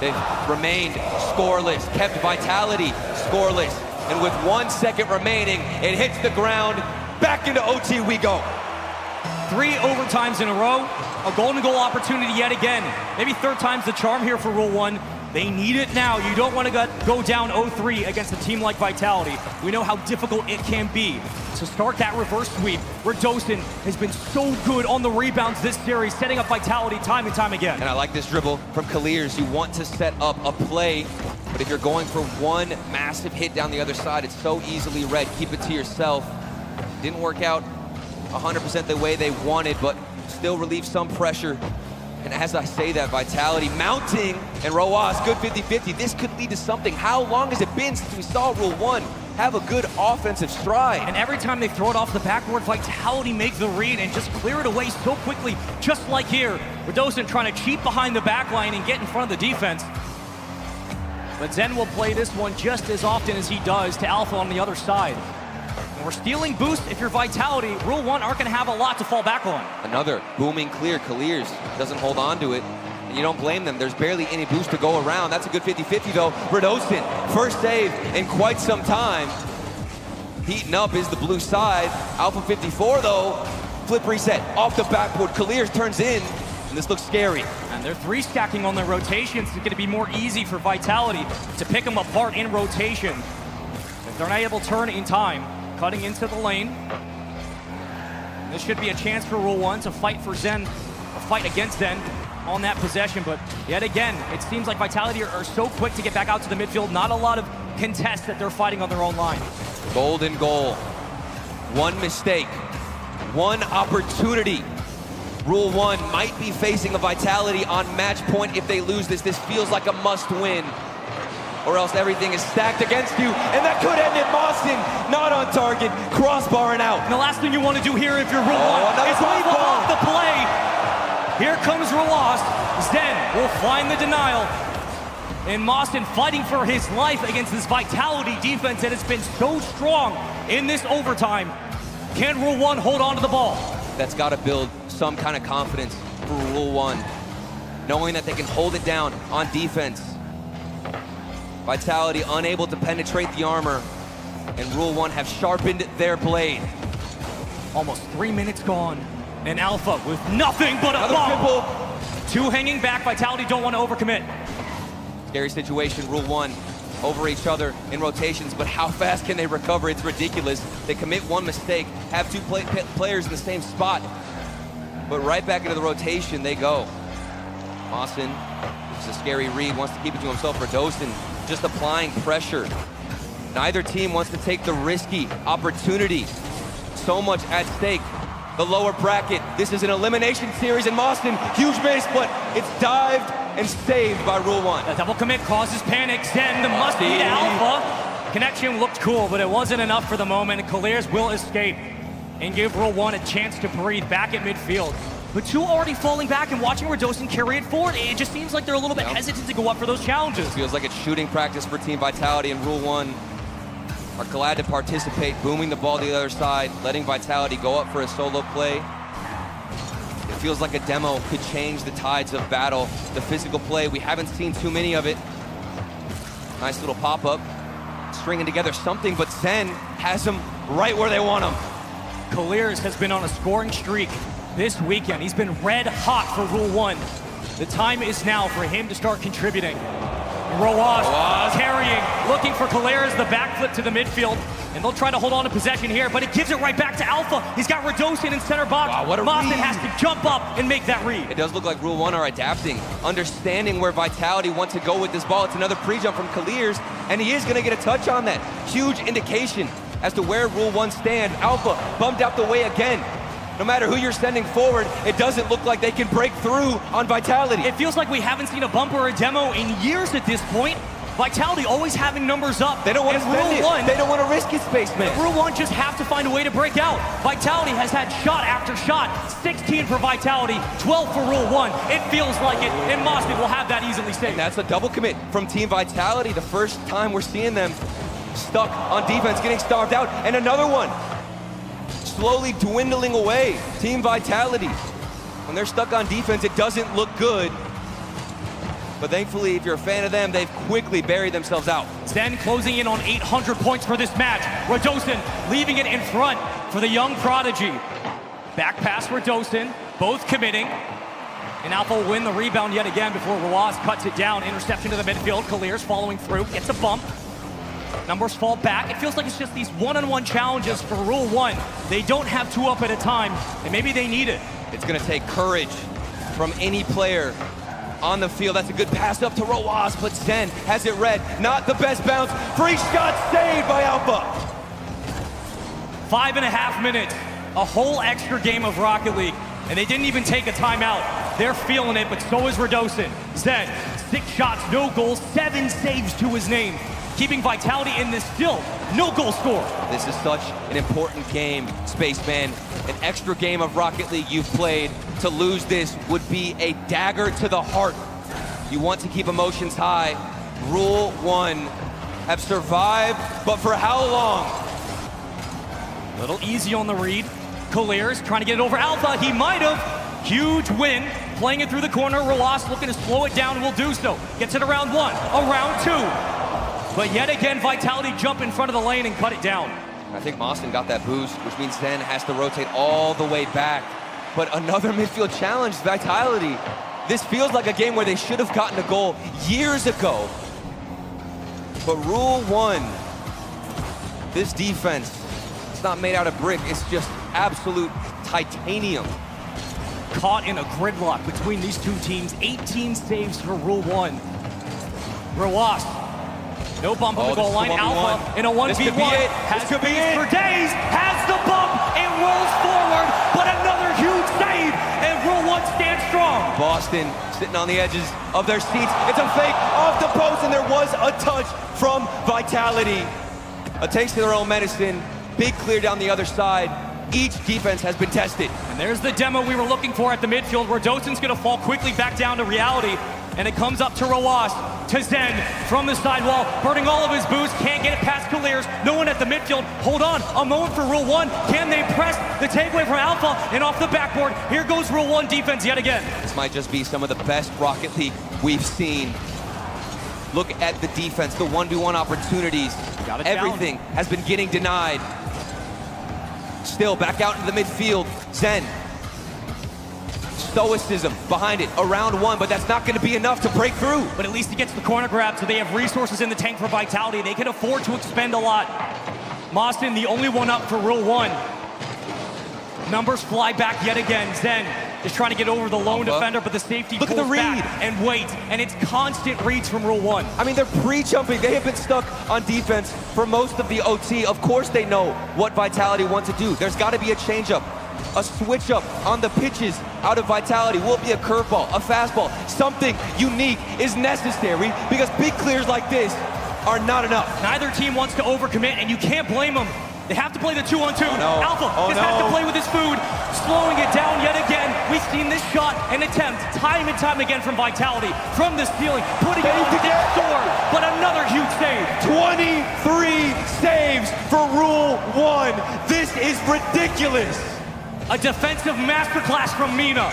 They've remained scoreless, kept Vitality scoreless. And with 1 second remaining, it hits the ground. Back into OT we go. 3 overtimes in a row, a golden goal opportunity yet again. Maybe third time's the charm here for Rule 1. They need it now. You don't want to go down 0-3 against a team like Vitality. We know how difficult it can be. To start that reverse sweep, Radosin has been so good on the rebounds this series, setting up Vitality time and time again. And I like this dribble from Kaliers. You want to set up a play, but if you're going for one massive hit down the other side, it's so easily read. Keep it to yourself. Didn't work out 100% the way they wanted, but still relieve some pressure. And as I say that, Vitality mounting, and Roas, good 50-50. This could lead to something. How long has it been since we saw Rule 1 have a good offensive stride? And every time they throw it off the backboard, Vitality make the read and just clear it away so quickly, just like here. Radosin trying to cheat behind the back line and get in front of the defense. But Zen will play this one just as often as he does to Alpha on the other side. And we're stealing boost. If you're Vitality, Rule 1 aren't going to have a lot to fall back on. Another booming clear. Kaliers doesn't hold on to it. And you don't blame them. There's barely any boost to go around. That's a good 50-50 though. Radosin, first save in quite some time. Heating up is the blue side. Alpha 54 though. Flip reset off the backboard. Kaliers turns in. And this looks scary. And they're 3-stacking on their rotations. It's going to be more easy for Vitality to pick them apart in rotation. If they're not able to turn in time, cutting into the lane. This should be a chance for Rule 1 to fight for Zen, a fight against Zen on that possession. But yet again, it seems like Vitality are so quick to get back out to the midfield. Not a lot of contests that they're fighting on their own line. Golden goal. One mistake. One opportunity. Rule 1 might be facing a Vitality on match point if they lose this. This feels like a must-win, or else everything is stacked against you, and that could end it. Mawson, not on target, crossbar and out. And the last thing you want to do here if you're Rule 1 is leave off the play. Here comes Roas. Zen will find the denial. And Mawson fighting for his life against this Vitality defense that has been so strong in this overtime. Can Rule 1 hold on to the ball? That's got to build some kind of confidence for Rule 1, knowing that they can hold it down on defense. Vitality unable to penetrate the armor, and Rule 1 have sharpened their blade. Almost 3 minutes gone, and Alpha with nothing but a triple. 2 hanging back. Vitality don't want to overcommit. Scary situation. Rule 1 over each other in rotations, but how fast can they recover? It's ridiculous. They commit one mistake, have 2 players in the same spot, but right back into the rotation they go. Mawson, it's a scary read, wants to keep it to himself. Radosin just applying pressure. Neither team wants to take the risky opportunity. So much at stake. The lower bracket, this is an elimination series, and Mawson, huge miss, but it's dived and saved by Rule 1. A double commit causes panic. Zen, the must be to Alpha. Connection looked cool, but it wasn't enough for the moment. Kaliers will escape and give Rule 1 a chance to breathe back at midfield. But 2 already falling back and watching Radosin carry it forward. It just seems like they're a little bit hesitant to go up for those challenges. It feels like it's shooting practice for Team Vitality, and Rule 1 are glad to participate, booming the ball to the other side, letting Vitality go up for a solo play. It feels like a demo could change the tides of battle. The physical play, we haven't seen too many of it. Nice little pop-up, stringing together something, but Zen has them right where they want them. Kaliers has been on a scoring streak this weekend. He's been red hot for Rule 1. The time is now for him to start contributing. Roas carrying, looking for Kaliers, the backflip to the midfield, and they'll try to hold on to possession here, but it gives it right back to Alpha. He's got Radosin in center box. Wow, what a Mawson read. has to jump up and make that read. It does look like Rule 1 are adapting, understanding where Vitality wants to go with this ball. It's another pre-jump from Kaliers, and he is going to get a touch on that. Huge indication as to where Rule 1 stand. Alpha bumped out the way again. No matter who you're sending forward, it doesn't look like they can break through on Vitality. It feels like we haven't seen a bump or a demo in years at this point. Vitality always having numbers up. They don't want to spend it. They don't want to risk it, Spaceman. Rule 1 just have to find a way to break out. Vitality has had shot after shot. 16 for Vitality, 12 for Rule 1. It feels like it, and Mawson will have that easily saved. And that's a double commit from Team Vitality. The first time we're seeing them stuck on defense, getting starved out. And another one, slowly dwindling away. Team Vitality, when they're stuck on defense, it doesn't look good. But thankfully, if you're a fan of them, they've quickly buried themselves out. Zen closing in on 800 points for this match. Radosin leaving it in front for the young prodigy. Back pass Radosin, both committing. And Alpha will win the rebound yet again before Rawaz cuts it down. Interception to the midfield. Kalir's following through, gets a bump. Numbers fall back. It feels like it's just these one-on-one challenges for Rule 1. They don't have two up at a time, and maybe they need it. It's gonna take courage from any player on the field. That's a good pass up to Rawaz, but Zen has it read. Not the best bounce. Free shot saved by Alpha. 5.5 minutes, a whole extra game of Rocket League, and they didn't even take a timeout. They're feeling it, but so is Radosin. Zen, 6 shots, no goals, 7 saves to his name. Keeping Vitality in this still no goal score. This is such an important game, Spaceman. An extra game of Rocket League you've played. To lose this would be a dagger to the heart. You want to keep emotions high. Rule 1 have survived, but for how long? A little easy on the read. Kalir's trying to get it over Alpha. He might have. Huge win. Playing it through the corner. Rawaz looking to slow it down and will do so. Gets it around 1, around 2. But yet again, Vitality jump in front of the lane and cut it down. I think Mawson got that boost, which means Zen has to rotate all the way back. But another midfield challenge, Vitality. This feels like a game where they should have gotten a goal years ago. But Rule 1, this defense, it's not made out of brick, it's just absolute titanium. Caught in a gridlock between these two teams. 18 saves for Rule 1. Rawaz. No bump on the goal line. Alpha in a 1v1. Has been for days. Has the bump. It rolls forward, but another huge save. And Rule 1 stands strong. Boston sitting on the edges of their seats. It's a fake off the post, and there was a touch from Vitality. A taste of their own medicine. Big clear down the other side. Each defense has been tested. And there's the demo we were looking for at the midfield. Radosin's going to fall quickly back down to reality. And it comes up to Rawaz, to Zen, from the sidewall, burning all of his boost, can't get it past Kalir's, no one at the midfield. Hold on, a moment for Rule 1. Can they press the takeaway from Alpha and off the backboard? Here goes Rule 1 defense yet again. This might just be some of the best Rocket League we've seen. Look at the defense, the 1v1 opportunities. Everything has been getting denied. Still back out into the midfield, Zen. Stoicism behind it, around 1, but that's not going to be enough to break through. But at least he gets the corner grab, so they have resources in the tank for Vitality. They can afford to expend a lot. Mawson, the only one up for Rule 1. Numbers fly back yet again. Zen is trying to get over the lone defender, but the safety pulls back and waits, and it's constant reads from Rule 1. I mean, they're pre-jumping. They have been stuck on defense for most of the OT. Of course they know what Vitality want to do. There's got to be a change-up. A switch up on the pitches out of Vitality. Will it be a curveball, a fastball? Something unique is necessary because big clears like this are not enough. Neither team wants to overcommit, and you can't blame them. They have to play the 2-on-2. Alpha has to play with his food, slowing it down yet again. We've seen this shot and attempt time and time again from Vitality, from the ceiling, putting it on the door, but another huge save. 23 saves for Rule 1. This is ridiculous. A defensive masterclass from Mina.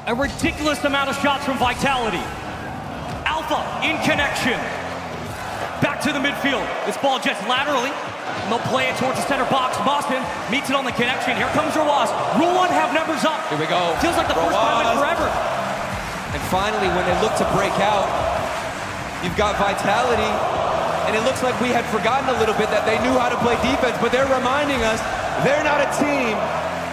A ridiculous amount of shots from Vitality. Alpha in connection. Back to the midfield. This ball jets laterally. And they'll play it towards the center box. Boston meets it on the connection. Here comes Rawaz. Rule 1 have numbers up. Here we go. Feels like the first time in forever. And finally, when they look to break out, you've got Vitality. And it looks like we had forgotten a little bit that they knew how to play defense, but they're reminding us they're not a team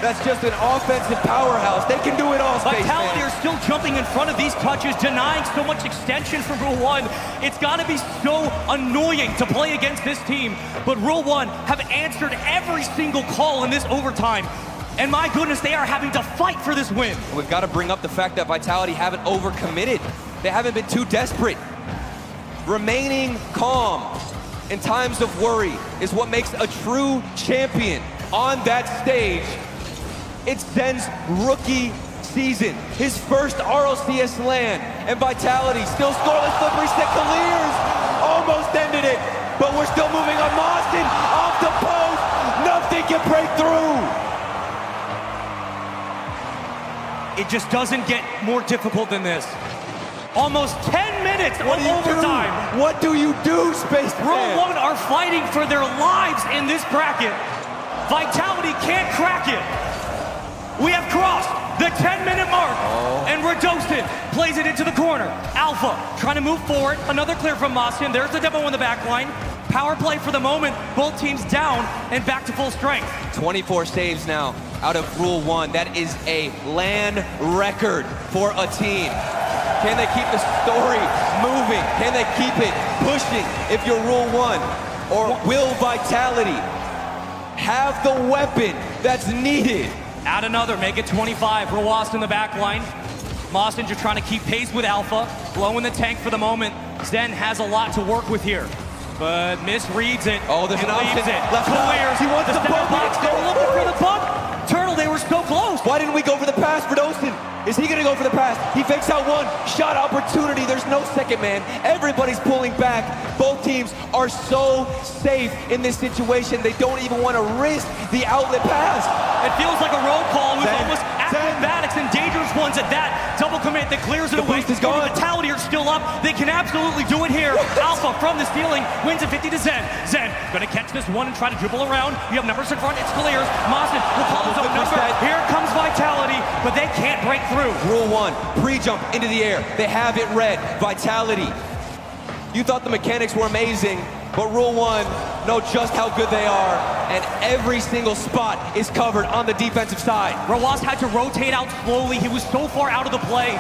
that's just an offensive powerhouse. They can do it all, Vitality are still jumping in front of these touches, denying so much extension from Rule 1. It's got to be so annoying to play against this team. But Rule 1 have answered every single call in this overtime. And my goodness, they are having to fight for this win. We've got to bring up the fact that Vitality haven't overcommitted. They haven't been too desperate. Remaining calm in times of worry is what makes a true champion on that stage. It's Zen's rookie season, his first RLCS LAN, and Vitality still scoreless. Slippery stick. Kalir's almost ended it, but we're still moving on. Mawson off the post. Nothing can break through. It just doesn't get more difficult than this. Almost 10 minutes of overtime. What do you do, Space Rule Man? 1 are fighting for their lives in this bracket. Vitality can't crack it. We have crossed the 10-minute mark, and Radostin plays it into the corner. Alpha trying to move forward. Another clear from Mostin. There's the demo in the back line. Power play for the moment. Both teams down and back to full strength. 24 saves now out of Rule 1. That is a LAN record for a team. Can they keep the story moving? Can they keep it pushing if you're Rule 1? Or will Vitality have the weapon that's needed? Add another, make it 25. Rawast in the back line. Mostin just trying to keep pace with Alpha. Blowing the tank for the moment. Zen has a lot to work with here, but misreads it. Oh, there's an option. Left clears. He wants the bump. Box. They were looking for the bump. Turtle, they were so close. Why didn't we go for the pass for Dostin? Is he gonna go for the pass? He fakes out one. Shot opportunity. There's no second man. Everybody's pulling back. Both teams are so safe in this situation. They don't even want to risk the outlet pass. It feels like a roll call with Zen, almost acrobatics and dangerous ones at that. Double commit that clears it The away. boost is gone. Vitality are still up. They can absolutely do it here. Alpha from the ceiling wins it 50 to Zen. Zen gonna catch this one and try to dribble around. You have numbers in front. It's clears. Mostin will call his own number. Here comes Vitality, but they can't break through. Rule 1, pre-jump into the air. They have it read. Vitality. You thought the mechanics were amazing, but Rule 1 know just how good they are, and every single spot is covered on the defensive side. Rawast had to rotate out slowly. He was so far out of the play.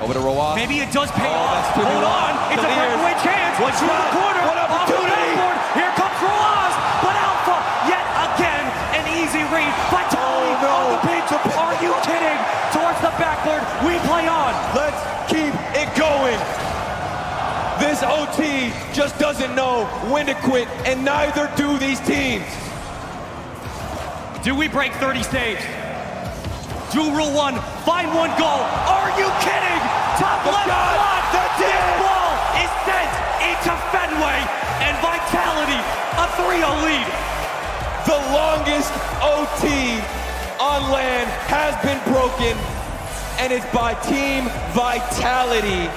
Over to Rawast. Maybe it does pay off. That's too Hold on. It's a breakaway chance. One Through shot. the corner. One opportunity. Here comes Rawast, but Alpha yet again an easy read. Vitality on the pinch. Are you kidding? Towards the backboard. We play on. Let's keep it going. This OT just doesn't know when to quit, and neither do these teams. Do we break 30 saves? Do Rule 1 find one goal? Are you kidding? Top left slot. This ball is sent into Fenway, and Vitality a 3-0 lead. The longest OT on LAN has been broken, and it's by Team Vitality.